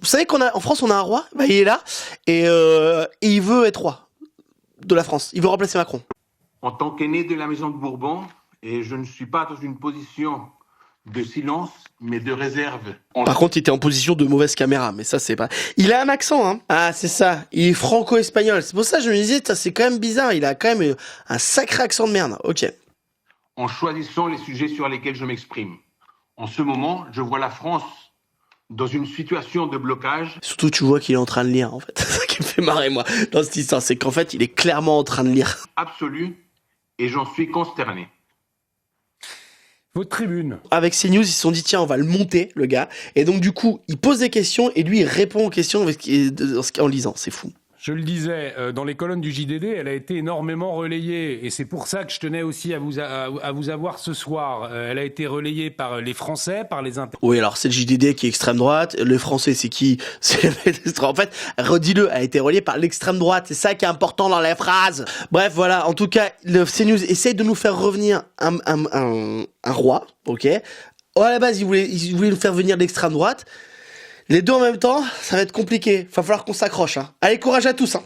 Vous savez qu'en France, on a un roi, bah, il est là, et il veut être roi de la France. Il veut remplacer Macron. En tant qu'aîné de la maison de Bourbon, et je ne suis pas dans une position de silence, mais de réserve. Par contre, il était en position de mauvaise caméra, mais ça, c'est pas... Il a un accent, hein. Ah, c'est ça. Il est franco-espagnol. C'est pour ça que je me disais, ça, c'est quand même bizarre. Il a quand même un sacré accent de merde. Ok. En choisissant les sujets sur lesquels je m'exprime. En ce moment, je vois la France dans une situation de blocage. Surtout, tu vois qu'il est en train de lire, en fait. C'est ça qui me fait marrer, moi, dans cette histoire. C'est qu'en fait, il est clairement en train de lire. Absolu, et j'en suis consterné. Votre tribune. Avec CNews, ils se sont dit, tiens, on va le monter, le gars. Et donc, du coup, il pose des questions et lui, il répond aux questions en lisant. C'est fou. Je le disais, dans les colonnes du JDD, elle a été énormément relayée. Et c'est pour ça que je tenais aussi à vous avoir ce soir. Elle a été relayée par les Français, par les Oui, alors c'est le JDD qui est extrême droite. Le français, c'est qui? En fait, redis-le, a été relayé par l'extrême droite. C'est ça qui est important dans la phrase. Bref, voilà. En tout cas, le CNews essaye de nous faire revenir un roi, ok? Oh, à la base, il voulait nous faire venir l'extrême droite. Les deux en même temps, ça va être compliqué. Va falloir qu'on s'accroche, hein. Allez, courage à tous, hein.